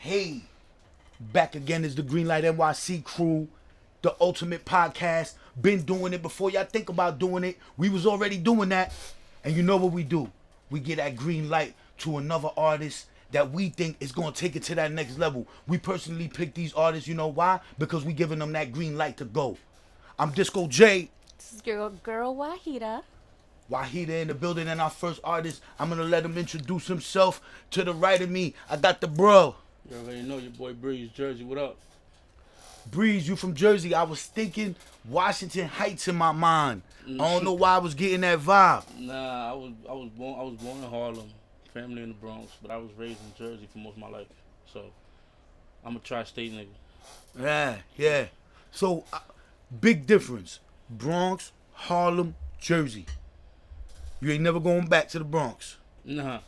Hey, back again is the Greenlight NYC crew, the ultimate podcast. Been doing it before y'all think about doing it. We was already doing that. And you know what we do? We get that green light to another artist that we think is going to take it to that next level. We personally pick these artists, you know why? Because we giving them that green light to go. I'm Disco J. This is your girl Wahida. Wahida in the building, and our first artist, I'm going to let him introduce himself. To the right of me, I got the bro. You already know your boy Breeze, Jersey. What up? Breeze, you from Jersey. I was thinking Washington Heights in my mind. I don't know why I was getting that vibe. Nah, I was born in Harlem, family in the Bronx, but I was raised in Jersey for most of my life. So I'm a tri-state nigga. Yeah. So, big difference. Bronx, Harlem, Jersey. You ain't never going back to the Bronx. Nah.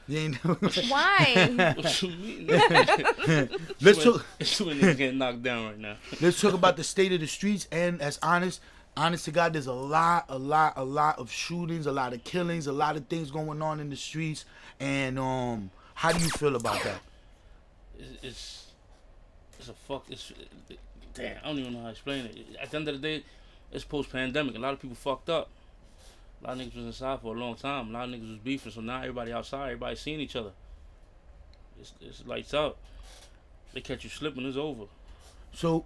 You ain't never. Why? What you mean? Let's talk. It's too many niggas getting knocked down right now. Let's talk about the state of the streets. And as honest to God, there's a lot of shootings, a lot of killings, a lot of things going on in the streets. And how do you feel about that? It's damn. I don't even know how to explain it. At the end of the day, it's post-pandemic. A lot of people fucked up. A lot of niggas was inside for a long time. A lot of niggas was beefing, so now everybody outside, everybody seeing each other. It's lights out. They catch you slipping, it's over. So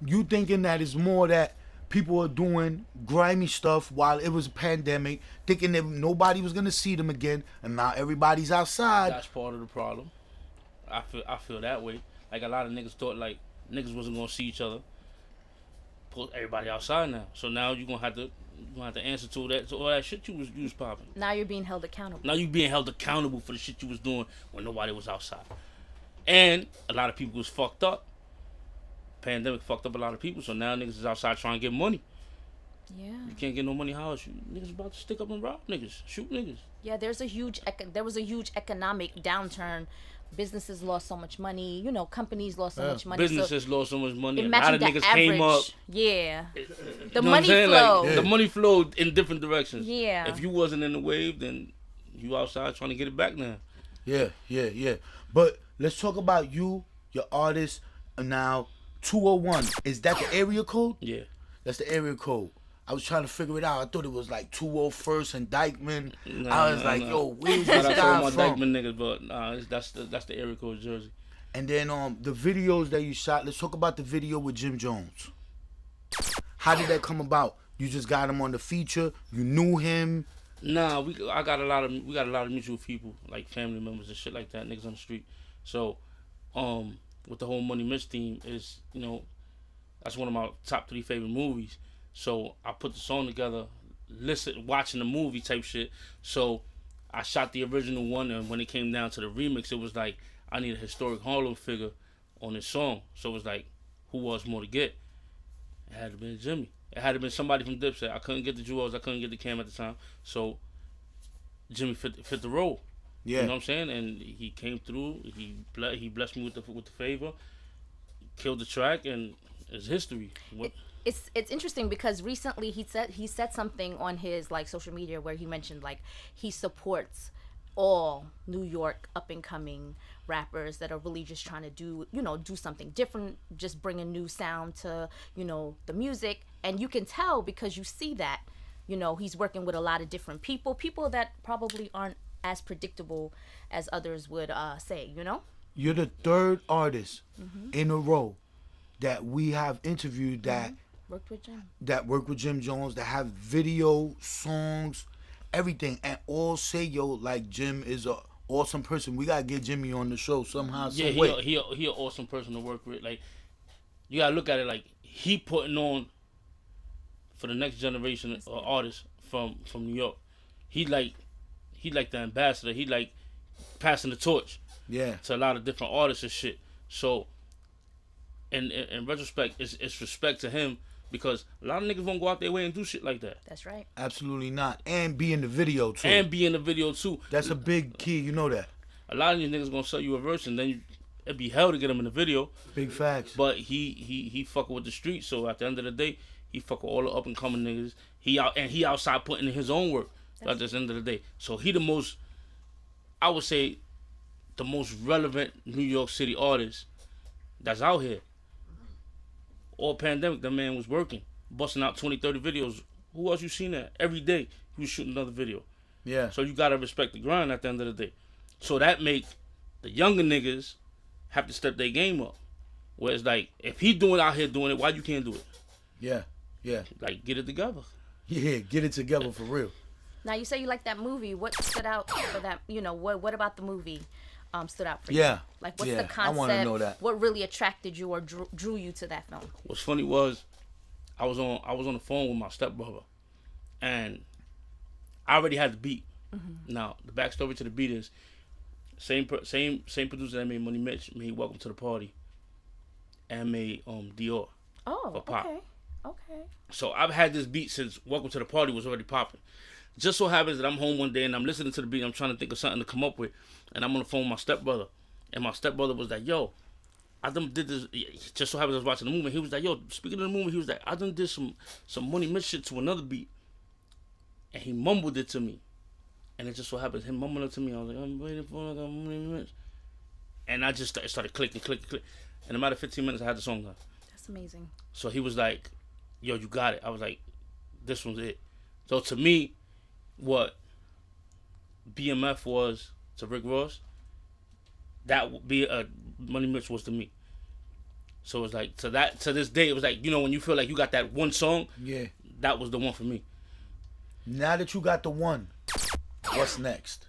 you thinking that it's more that people are doing grimy stuff while it was a pandemic, thinking that nobody was gonna see them again, and now everybody's outside. That's part of the problem. I feel that way. Like a lot of niggas thought like niggas wasn't gonna see each other. Put everybody outside now. So now you're gonna have to answer to all that shit you was popping. Now you're being held accountable. Now you being held accountable for the shit you was doing when nobody was outside. And a lot of people was fucked up. Pandemic fucked up a lot of people, so now niggas is outside trying to get money. Yeah. You can't get no money, how else? Niggas about to stick up and rob niggas, shoot niggas. Yeah, there was a huge economic downturn. Businesses lost so much money. You know, companies lost so much money. Businesses lost so much money. A Imagine lot of the niggas average, came up. Yeah. The You know money what I'm saying? flowed. Like, the money flowed in different directions. Yeah. If you wasn't in the wave, then you outside trying to get it back now. Yeah. But let's talk about you, your artist. Now, 201. Is that the area code? Yeah. That's the area code. I was trying to figure it out. I thought it was like 201st and Dykeman. Nah, I was like, yo, where's Shout this out to all guy my from? Dykeman niggas, but that's the area code Jersey. And then the videos that you shot. Let's talk about the video with Jim Jones. How did that come about? You just got him on the feature. You knew him. Nah, we got a lot of mutual people, like family members and shit like that, niggas on the street. So, with the whole Money Mitch theme is, you know, that's one of my top 3 favorite movies. So I put the song together, watching the movie type shit. So I shot the original one, and when it came down to the remix, it was like I need a historic Harlem figure on this song. So it was like, who was more to get? It had to be Jimmy. It had to be somebody from Dipset. I couldn't get the Jewels. I couldn't get the Cam at the time. So Jimmy fit the role. Yeah. You know what I'm saying? And he came through. He blessed me with the favor. Killed the track, and it's history. It's interesting because recently he said something on his like social media where he mentioned like he supports all New York up and coming rappers that are really just trying to do something different, just bring a new sound to, the music. And you can tell because you see that, he's working with a lot of different people that probably aren't as predictable as others would say, You're the third artist in a row that we have interviewed that worked with Jim. That work with Jim Jones, that have video, songs, everything, and all say, yo, like Jim is a awesome person. We gotta get Jimmy on the show somehow, some way. He an awesome person to work with. Like, you gotta look at it like he putting on for the next generation of artists from New York. He like the ambassador. He like passing the torch. Yeah. To a lot of different artists and shit. So, in retrospect, it's respect to him. Because a lot of niggas won't go out their way and do shit like that. That's right. Absolutely not. And be in the video, too. That's a big key, you know that. A lot of these niggas gonna sell you a verse and then it'd be hell to get him in the video. Big facts. But he fucking with the streets, so at the end of the day, he fuck with all the up and coming niggas. He outside putting in his own work at the end of the day. So he the most, I would say, the most relevant New York City artist that's out here. All pandemic, the man was working, busting out 20, 30 videos. Who else you seen that? Every day he was shooting another video. Yeah. So you gotta respect the grind at the end of the day. So that make the younger niggas have to step their game up. Where it's like, if he doing out here doing it, why you can't do it? Yeah. Yeah. Like, get it together. Yeah. Get it together for real. Now you say you like that movie. What stood out for that? You know, what about the movie stood out for you? Yeah. Like, what's Yeah, the I concept? wanna know that. What really attracted you or drew you to that film? What's funny was, I was on the phone with my stepbrother, and I already had the beat. Now the backstory to the beat is same producer that made Money Mitch made Welcome to the Party, and made Dior. Oh, for Pop. Okay. So I've had this beat since Welcome to the Party was already popping. Just so happens that I'm home one day and I'm listening to the beat. I'm trying to think of something to come up with, and I'm on the phone with my stepbrother, and my stepbrother was like, "Yo, I done did this." Just so happens I was watching the movie. He was like, "Yo, speaking of the movie," he was like, "I done did some Money Mitch shit to another beat," and he mumbled it to me, and it just so happens him mumbling it to me. I was like, "I'm waiting for like a Money Mitch," and I just started clicking. In a matter of 15 minutes, I had the song done. That's amazing. So he was like, "Yo, you got it." I was like, "This one's it." So to me, what BMF was to Rick Ross, that would be Money Mitch was to me. So it's like to this day, it was like, you know, when you feel like you got that one song, Yeah. that was the one for me. Now that you got the one, what's next?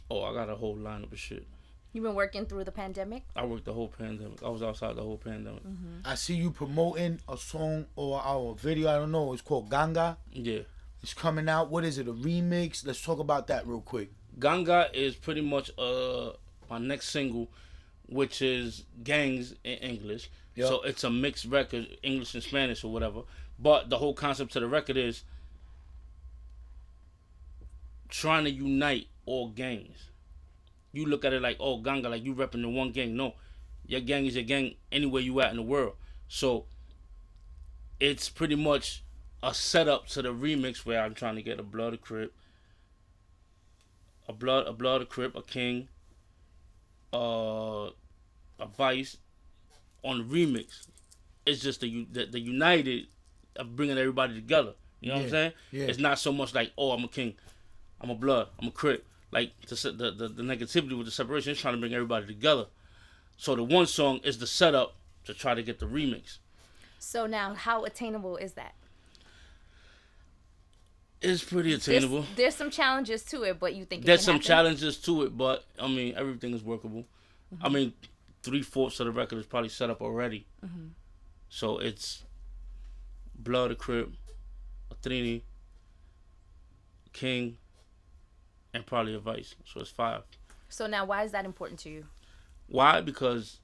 Oh, I got a whole lineup of shit. You've been working through the pandemic? I worked the whole pandemic. I was outside the whole pandemic. I see you promoting a song or our video. I don't know. It's called GANGA. Yeah. It's coming out. What is it? A remix? Let's talk about that real quick. GANGA is pretty much my next single, which is Gangs in English. Yep. So it's a mixed record, English and Spanish or whatever. But the whole concept to the record is trying to unite all gangs. You look at it like, oh, Ganga, like you repping the one gang. No, your gang is your gang anywhere you at in the world. So it's pretty much a setup to the remix where I'm trying to get a Blood, a Crip, a King, a Vice on the remix. It's just the united of bringing everybody together. You know what I'm saying? Yeah. It's not so much like, oh, I'm a King, I'm a Blood, I'm a Crip. Like the negativity with the separation is trying to bring everybody together. So the one song is the setup to try to get the remix. So now, how attainable is that? It's pretty attainable. There's some challenges to it, but you think There's it can some happen? challenges to it, but I mean everything is workable. I mean 3/4 of the record is probably set up already. So it's Blood, a Crip, a Trini, King, and probably a Vice. So it's 5. So now, why is that important to you? Why? Because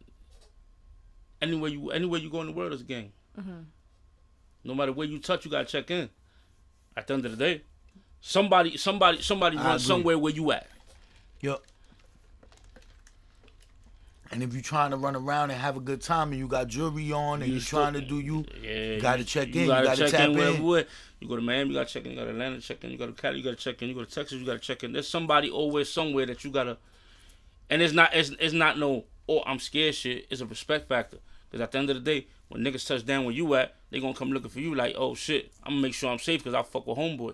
anywhere you go in the world is a gang. No matter where you touch, you gotta check in. At the end of the day, somebody runs somewhere where you at. Yup. And if you're trying to run around and have a good time and you got jewelry on and you're trying to do you gotta check in. You gotta tap in. You go to Miami, you gotta check in. You go to Atlanta, check in. You go to Cali, you gotta check in. You go to Texas, you gotta check in. There's somebody always somewhere that you gotta. And it's not no, oh, I'm scared shit. It's a respect factor. Because at the end of the day, when niggas touch down where you at, they gonna come looking for you like, oh shit, I'm gonna make sure I'm safe because I fuck with homeboy.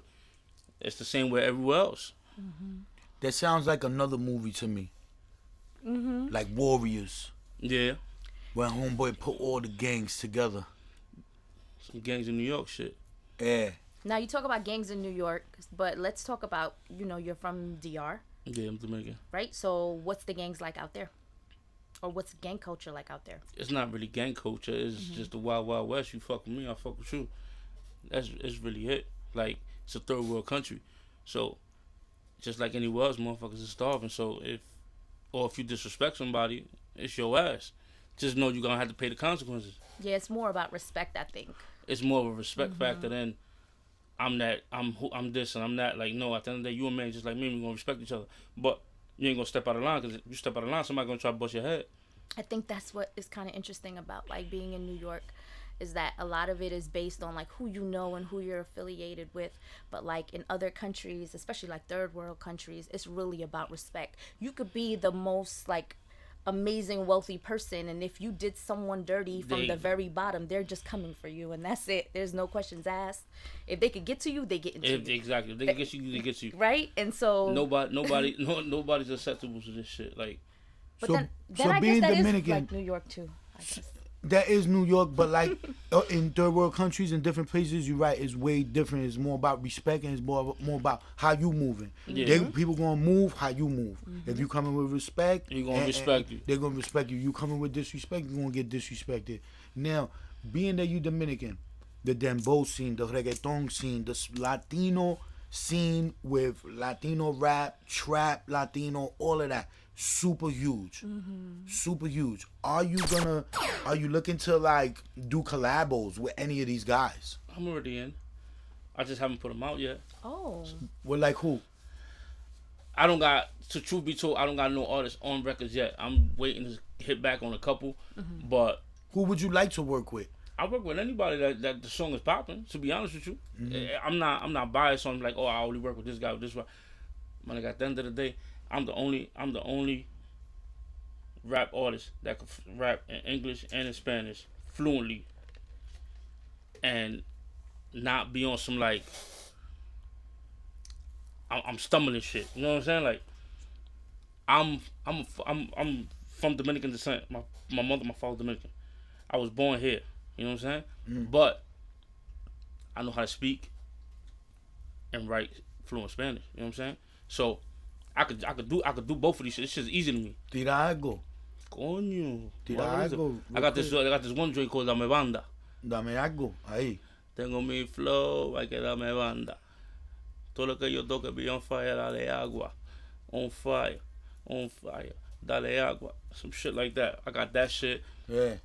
It's the same way everywhere else. That sounds like another movie to me. Like Warriors. Yeah. Where homeboy put all the gangs together. Some gangs in New York shit. Yeah. Now you talk about gangs in New York, but let's talk about, you're from DR, Yeah, I'm Dominican. right? So what's the gangs like out there? Or what's gang culture like out there? It's not really gang culture. It's just the wild, wild west. You fuck with me, I fuck with you. It's really it. Like, it's a third world country. So, just like anywhere else, motherfuckers are starving. So, if you disrespect somebody, it's your ass. Just know you're going to have to pay the consequences. Yeah, it's more about respect, I think. It's more of a respect factor than I'm this and I'm that. Like, no, at the end of the day, you a man just like me. We're going to respect each other. But you ain't going to step out of line, because if you step out of line, somebody going to try to bust your head. I think that's what is kind of interesting about, like, being in New York is that a lot of it is based on like who you know and who you're affiliated with. But like in other countries, especially like third world countries, it's really about respect. You could be the most like amazing wealthy person, and if you did someone dirty from the very bottom, they're just coming for you, and that's it. There's no questions asked. If they could get to you, they get into you. Exactly. If they can get you, they get you. Right? And so nobody's acceptable to this shit. Like, but So- then so I being guess that Dominican- is like New York too, I guess. That is New York, but like in third world countries and different places, you're right. It's way different. It's more about respect and it's more about how you moving. Yeah. People gonna move how you move. If you coming with respect, You gonna respect you. They're gonna respect you. You coming with disrespect, you gonna get disrespected. Now, being that you Dominican, the dembow scene, the reggaeton scene, the Latino scene with Latino rap, trap, Latino, all of that. Super huge. Super huge. Are you looking to like do collabos with any of these guys? I'm already in. I just haven't put them out yet. Oh. With like who? I don't got, to truth be told, I don't got no artists on records yet. I'm waiting to hit back on a couple, but Who would you like to work with? I work with anybody that the song is popping. To be honest with you, I'm not biased on like, oh, I only work with this guy with this one. Man, at the end of the day, I'm the only rap artist that can rap in English and in Spanish fluently, and not be on some like I'm stumbling shit. You know what I'm saying? Like I'm from Dominican descent. My mother, my father Dominican. I was born here. You know what I'm saying? But I know how to speak and write fluent Spanish. You know what I'm saying? So I could do both of these shit. It's just easy to me. Tira algo. Coño. Tira What is it? algo. I got this one joint called Dame Banda. Dame algo. Ahí. Tengo mi flow, hay que darme banda. Todo lo que yo toque be on fire, dale agua. On fire, dale agua. Some shit like that. I got that shit. Yeah.